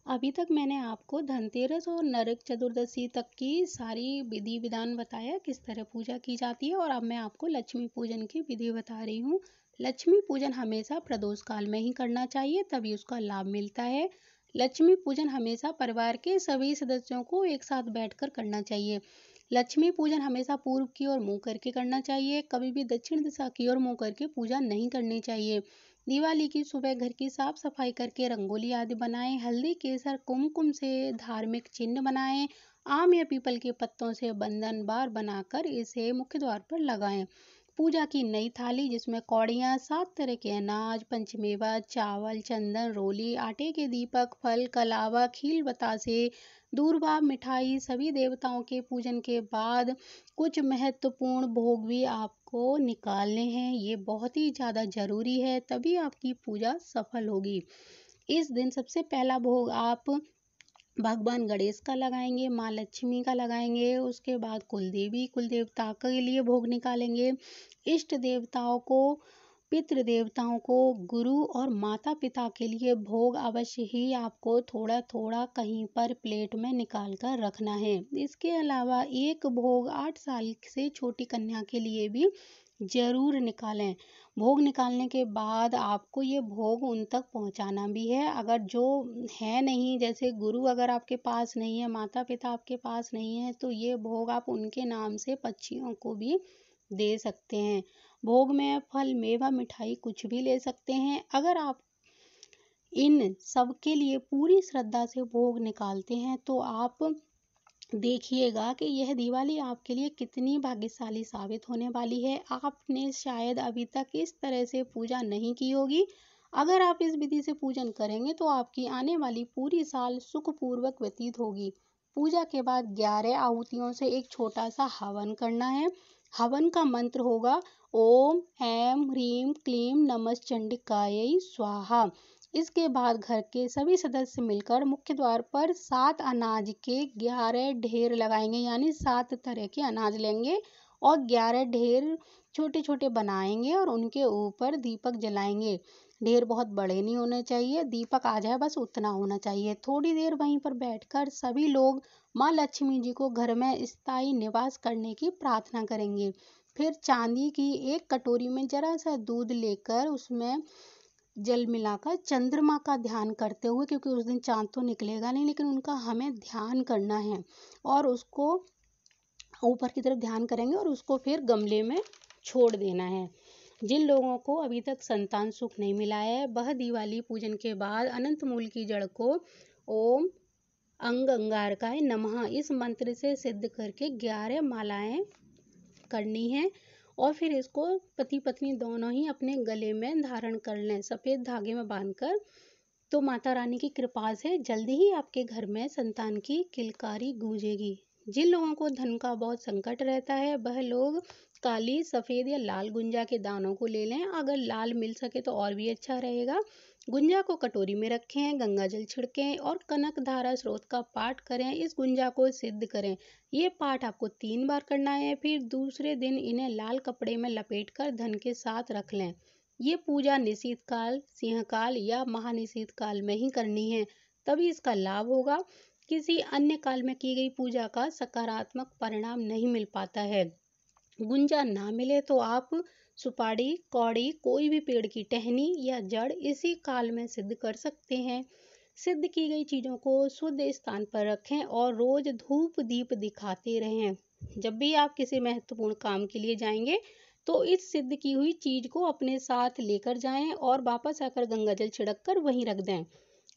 अभी तक मैंने आपको धनतेरस और नरक चतुर्दशी तक की सारी विधि विधान बताया किस तरह पूजा की जाती है और अब मैं आपको लक्ष्मी पूजन की विधि बता रही हूँ। लक्ष्मी पूजन हमेशा प्रदोष काल में ही करना चाहिए, तभी उसका लाभ मिलता है। लक्ष्मी पूजन हमेशा परिवार के सभी सदस्यों को एक साथ बैठकर करना चाहिए। लक्ष्मी पूजन हमेशा पूर्व की ओर मुंह करके करना चाहिए, कभी भी दक्षिण दिशा की ओर मुंह करके पूजा नहीं करनी चाहिए। दिवाली की सुबह घर की साफ सफाई करके रंगोली आदि बनाएं, हल्दी केसर कुमकुम से धार्मिक चिन्ह बनाएं, आम या पीपल के पत्तों से बंधन बार बनाकर इसे मुख्य द्वार पर लगाएं। पूजा की नई थाली जिसमें कौड़ियाँ, 7 तरह के अनाज, पंचमेवा, चावल, चंदन, रोली, आटे के दीपक, फल, कलावा, खील बतासे, दूर्वा, मिठाई, सभी देवताओं के पूजन के बाद कुछ महत्वपूर्ण भोग भी आपको निकालने हैं। ये बहुत ही ज़्यादा ज़रूरी है, तभी आपकी पूजा सफल होगी। इस दिन सबसे पहला भोग आप भगवान गणेश का लगाएंगे, माँ लक्ष्मी का लगाएंगे, उसके बाद कुलदेवी कुल देवता के लिए भोग निकालेंगे। इष्ट देवताओं को, पितृ देवताओं को, गुरु और माता पिता के लिए भोग अवश्य ही आपको थोड़ा थोड़ा कहीं पर प्लेट में निकाल कर रखना है। इसके अलावा एक भोग 8 साल से छोटी कन्या के लिए भी जरूर निकालें। भोग निकालने के बाद आपको ये भोग उन तक पहुंचाना भी है। अगर जो है नहीं, जैसे गुरु अगर आपके पास नहीं है, माता पिता आपके पास नहीं है, तो ये भोग आप उनके नाम से पक्षियों को भी दे सकते हैं। भोग में फल मेवा मिठाई कुछ भी ले सकते हैं। अगर आप इन सब के लिए पूरी श्रद्धा से भोग निकालते हैं तो आप देखिएगा कि यह दिवाली आपके लिए कितनी भाग्यशाली साबित होने वाली है। आपने शायद अभी तक इस तरह से पूजा नहीं की होगी। अगर आप इस विधि से पूजन करेंगे तो आपकी आने वाली पूरी साल सुखपूर्वक व्यतीत होगी। पूजा के बाद 11 आहुतियों से एक छोटा सा हवन करना है। हवन का मंत्र होगा ओम ऐं ह्रीं क्लीं नमश्चंडिकायै स्वाहा। इसके बाद घर के सभी सदस्य मिलकर मुख्य द्वार पर 7 अनाज के 11 ढेर लगाएंगे, यानी 7 तरह के अनाज लेंगे और 11 ढेर छोटे छोटे बनाएंगे और उनके ऊपर दीपक जलाएंगे। ढेर बहुत बड़े नहीं होने चाहिए, दीपक आ जाए बस उतना होना चाहिए। थोड़ी देर वहीं पर बैठकर सभी लोग माँ लक्ष्मी जी को घर में स्थायी निवास करने की प्रार्थना करेंगे। फिर चांदी की एक कटोरी में जरा सा दूध लेकर उसमें जल मिलाकर चंद्रमा का ध्यान करते हुए, क्योंकि उस दिन चांद तो निकलेगा नहीं, लेकिन उनका हमें ध्यान करना है और उसको ऊपर की तरफ ध्यान करेंगे और उसको फिर गमले में छोड़ देना है। जिन लोगों को अभी तक संतान सुख नहीं मिला है, वह दिवाली पूजन के बाद अनंत मूल की जड़ को ओम अंग अंगारकाय नमः इस मंत्र से सिद्ध करके 11 मालाएं करनी है और फिर इसको पति पत्नी दोनों ही अपने गले में धारण कर लें, सफेद धागे में बांधकर। तो माता रानी की कृपा से जल्दी ही आपके घर में संतान की किलकारी गूंजेगी। जिन लोगों को धन का बहुत संकट रहता है वह लोग काली सफेद या लाल गुंजा के दानों को ले लें। अगर लाल मिल सके तो और भी अच्छा रहेगा। गुंजा को कटोरी में रखें, गंगा जल छिड़कें और कनक धारा स्रोत का पाठ करें। इस गुंजा को सिद्ध करें। ये पाठ आपको 3 बार करना है। फिर दूसरे दिन इन्हें लाल कपड़े में लपेटकर धन के साथ रख लें। ये पूजा निशीथ काल, सिंह काल या महानिशीथ काल में ही करनी है, तभी इसका लाभ होगा। किसी अन्य काल में की गई पूजा का सकारात्मक परिणाम नहीं मिल पाता है। गुंजा ना मिले तो आप सुपारी कौड़ी कोई भी पेड़ की टहनी या जड़ इसी काल में सिद्ध कर सकते हैं। सिद्ध की गई चीजों को शुद्ध स्थान पर रखें और रोज धूप दीप दिखाते रहें। जब भी आप किसी महत्वपूर्ण काम के लिए जाएंगे तो इस सिद्ध की हुई चीज को अपने साथ लेकर जाएं और वापस आकर गंगा जल छिड़क कर वहीं रख दें।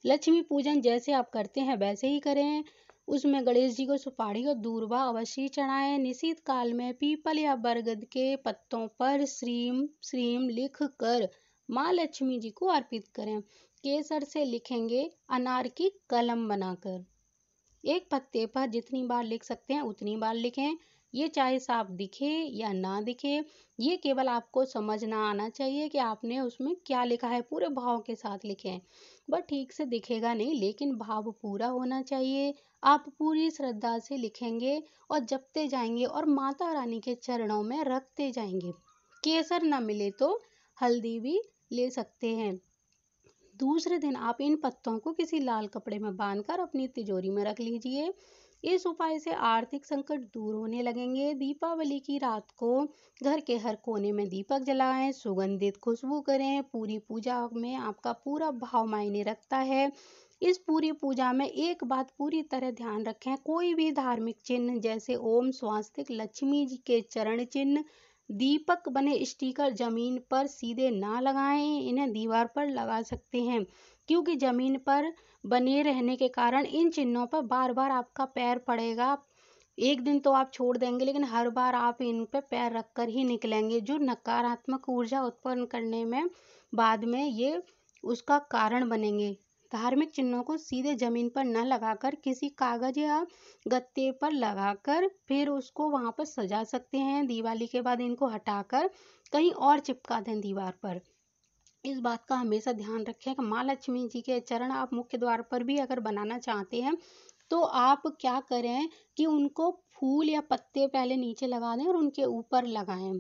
लक्ष्मी पूजन जैसे आप करते हैं वैसे ही करें। उसमें गणेश जी को सुपारी और दूर्वा अवश्य चढ़ाएं। निशीथ काल में पीपल या बरगद के पत्तों पर श्रीम श्रीम लिख कर माँ लक्ष्मी जी को अर्पित करें। केसर से लिखेंगे अनार की कलम बनाकर। एक पत्ते पर जितनी बार लिख सकते हैं उतनी बार लिखें। ये चाहे साफ दिखे या ना दिखे, ये केवल आपको समझना आना चाहिए कि आपने उसमें क्या लिखा है। पूरे भाव के साथ लिखें। वह ठीक से दिखेगा नहीं, लेकिन भाव पूरा होना चाहिए। आप पूरी श्रद्धा से लिखेंगे और जपते जाएंगे और माता रानी के चरणों में रखते जाएंगे। केसर न मिले तो हल्दी भी ले सकते हैं। दूसरे दिन आप इन पत्तों को किसी लाल कपड़े में बांधकर अपनी तिजोरी में रख लीजिए। इस उपाय से आर्थिक संकट दूर होने लगेंगे। दीपावली की रात को घर के हर कोने में दीपक जलाएं, सुगंधित खुशबू करें। पूरी पूजा में आपका पूरा भाव मायने रखता है। इस पूरी पूजा में एक बात पूरी तरह ध्यान रखें, कोई भी धार्मिक चिन्ह जैसे ओम, स्वास्तिक, लक्ष्मी जी के चरण चिन्ह, दीपक बने स्टिकर जमीन पर सीधे ना लगाएं। इन्हें दीवार पर लगा सकते हैं, क्योंकि जमीन पर बने रहने के कारण इन चिन्हों पर बार बार आपका पैर पड़ेगा। एक दिन तो आप छोड़ देंगे, लेकिन हर बार आप इन पे पैर रखकर ही निकलेंगे, जो नकारात्मक ऊर्जा उत्पन्न करने में बाद में ये उसका कारण बनेंगे। धार्मिक चिन्हों को सीधे जमीन पर न लगाकर किसी कागज या गत्ते पर लगाकर फिर उसको वहां पर सजा सकते हैं। दिवाली के बाद इनको हटाकर कहीं और चिपका दें दीवार पर। इस बात का हमेशा ध्यान रखें कि माँ लक्ष्मी जी के चरण आप मुख्य द्वार पर भी अगर बनाना चाहते हैं तो आप क्या करें कि उनको फूल या पत्ते पहले नीचे लगा दें और उनके ऊपर लगाएं।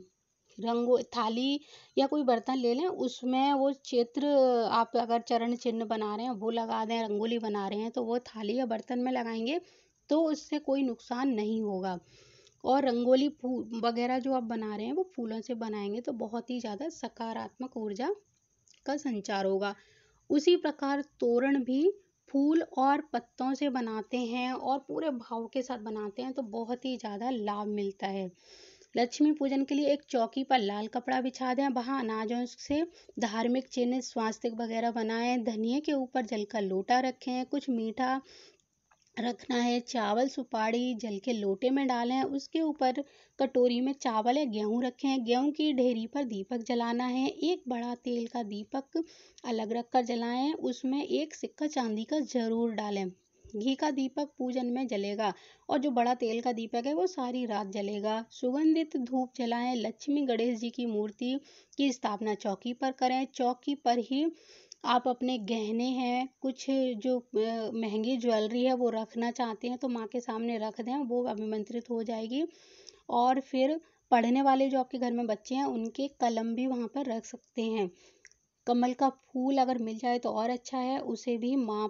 रंगो थाली या कोई बर्तन ले लें, उसमें वो चित्र, आप अगर चरण चिन्ह बना रहे हैं वो लगा दें। रंगोली बना रहे हैं तो वो थाली या बर्तन में लगाएंगे तो उससे कोई नुकसान नहीं होगा। और रंगोली वगैरह जो आप बना रहे हैं वो फूलों से बनाएंगे तो बहुत ही ज़्यादा सकारात्मक ऊर्जा का संचार होगा। उसी प्रकार तोरण भी फूल और पत्तों से बनाते हैं और पूरे भाव के साथ बनाते हैं तो बहुत ही ज़्यादा लाभ मिलता है। लक्ष्मी पूजन के लिए एक चौकी पर लाल कपड़ा बिछा दें, वहां अनाजों से धार्मिक चिन्ह, स्वास्तिक वगैरह बनाएं। धनिये के ऊपर जल का लोटा रखें, कुछ मीठा रखना है। चावल सुपाड़ी जल के लोटे में डालें, उसके ऊपर कटोरी में चावल या गेहूं रखें। गेहूं की ढेरी पर दीपक जलाना है। एक बड़ा तेल का दीपक अलग रखकर जलाएं, उसमें एक सिक्का चांदी का जरूर डालें। घी का दीपक पूजन में जलेगा और जो बड़ा तेल का दीपक है वो सारी रात जलेगा। सुगंधित धूप जलाएं। लक्ष्मी गणेश जी की मूर्ति की स्थापना चौकी पर करें। चौकी पर ही आप अपने गहने हैं, कुछ जो महंगी ज्वेलरी है वो रखना चाहते हैं तो माँ के सामने रख दें, वो अभिमंत्रित हो जाएगी। और फिर पढ़ने वाले जो आपके घर में बच्चे हैं उनके कलम भी वहाँ पर रख सकते हैं। कमल का फूल अगर मिल जाए तो और अच्छा है, उसे भी माँ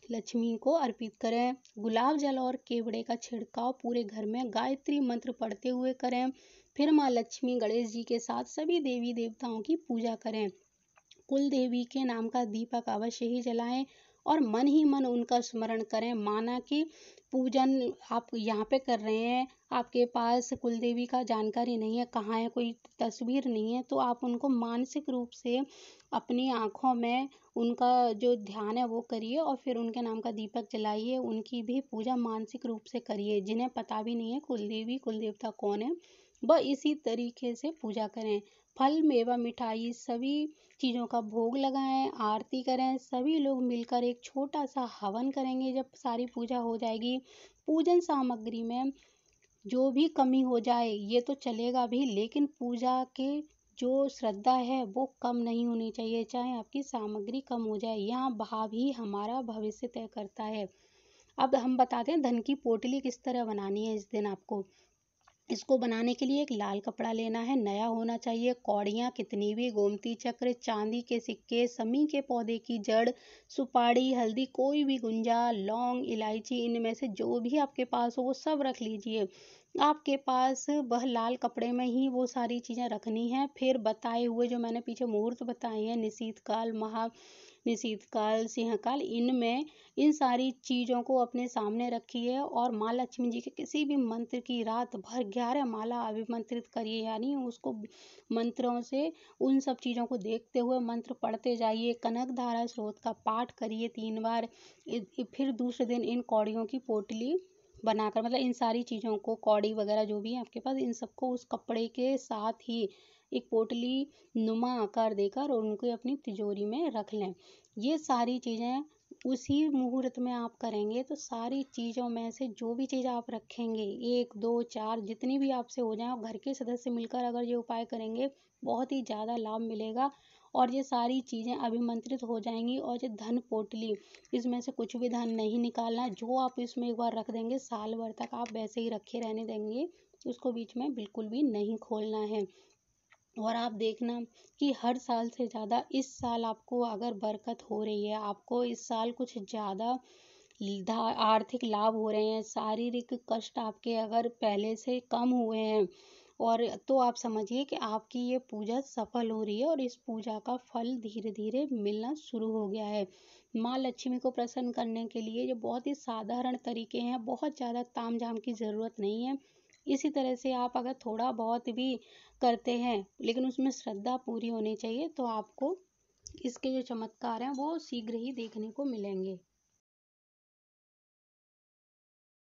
लक्ष्मी को अर्पित करें। गुलाब जल और केवड़े का छिड़काव पूरे घर में गायत्री मंत्र पढ़ते हुए करें। फिर माँ लक्ष्मी गणेश जी के साथ सभी देवी देवताओं की पूजा करें। कुल देवी के नाम का दीपक अवश्य ही जलाएं और मन ही मन उनका स्मरण करें। माना कि पूजन आप यहाँ पे कर रहे हैं, आपके पास कुल देवी का जानकारी नहीं है, कहाँ है, कोई तस्वीर नहीं है, तो आप उनको मानसिक रूप से अपनी आंखों में उनका जो ध्यान है वो करिए और फिर उनके नाम का दीपक जलाइए। उनकी भी पूजा मानसिक रूप से करिए। जिन्हें पता भी नहीं है कुल देवी कुल देवता कौन है, वह इसी तरीके से पूजा करें। फल, मेवा, मिठाई सभी चीज़ों का भोग लगाएं, आरती करें। सभी लोग मिलकर एक छोटा सा हवन करेंगे जब सारी पूजा हो जाएगी। पूजन सामग्री में जो भी कमी हो जाए ये तो चलेगा भी, लेकिन पूजा के जो श्रद्धा है वो कम नहीं होनी चाहिए। चाहे आपकी सामग्री कम हो जाए, यहाँ भाव ही हमारा भविष्य तय करता है। अब हम बताते हैं धन की पोटली किस तरह बनानी है इस दिन आपको। इसको बनाने के लिए एक लाल कपड़ा लेना है, नया होना चाहिए। कौड़ियाँ कितनी भी, गोमती चक्र, चांदी के सिक्के, समी के पौधे की जड़, सुपारी, हल्दी, कोई भी गुंजा, लौंग, इलायची, इनमें से जो भी आपके पास हो वो सब रख लीजिए। आपके पास वह लाल कपड़े में ही वो सारी चीज़ें रखनी है। फिर बताए हुए जो मैंने पीछे मुहूर्त बताए हैं, निशीत काल, महा निशीत काल, सिंह काल, इनमें इन सारी चीज़ों को अपने सामने रखिए और माँ लक्ष्मी जी के किसी भी मंत्र की रात भर 11 माला अभिमंत्रित करिए, यानी उसको मंत्रों से उन सब चीज़ों को देखते हुए मंत्र पढ़ते जाइए। कनक धारा स्रोत का पाठ करिए 3 बार। फिर दूसरे दिन इन कौड़ियों की पोटली बनाकर, मतलब इन सारी चीज़ों को, कौड़ी वगैरह जो भी है आपके पास, इन सबको उस कपड़े के साथ ही एक पोटली नुमा आकार देकर और उनको अपनी तिजोरी में रख लें। ये सारी चीज़ें उसी मुहूर्त में आप करेंगे तो सारी चीज़ों में से जो भी चीज़ आप रखेंगे, 1 2 4 जितनी भी आपसे हो जाए, और घर के सदस्य मिलकर अगर ये उपाय करेंगे बहुत ही ज़्यादा लाभ मिलेगा और ये सारी चीज़ें अभिमंत्रित हो जाएंगी। और ये धन पोटली, इसमें से कुछ भी धन नहीं निकालना, जो आप इसमें एक बार रख देंगे साल भर तक आप वैसे ही रखे रहने देंगे, उसको बीच में बिल्कुल भी नहीं खोलना है। और आप देखना कि हर साल से ज़्यादा इस साल आपको अगर बरकत हो रही है, आपको इस साल कुछ ज़्यादा आर्थिक लाभ हो रहे हैं, शारीरिक कष्ट आपके अगर पहले से कम हुए हैं, और तो आप समझिए कि आपकी ये पूजा सफल हो रही है और इस पूजा का फल धीरे-धीरे मिलना शुरू हो गया है। माँ लक्ष्मी को प्रसन्न करने के लिए ये बहुत ही साधारण तरीके हैं, बहुत ज़्यादा तामझाम की ज़रूरत नहीं है। इसी तरह से आप अगर थोड़ा बहुत भी करते हैं, लेकिन उसमें श्रद्धा पूरी होनी चाहिए, तो आपको इसके जो चमत्कार हैं, वो शीघ्र ही देखने को मिलेंगे।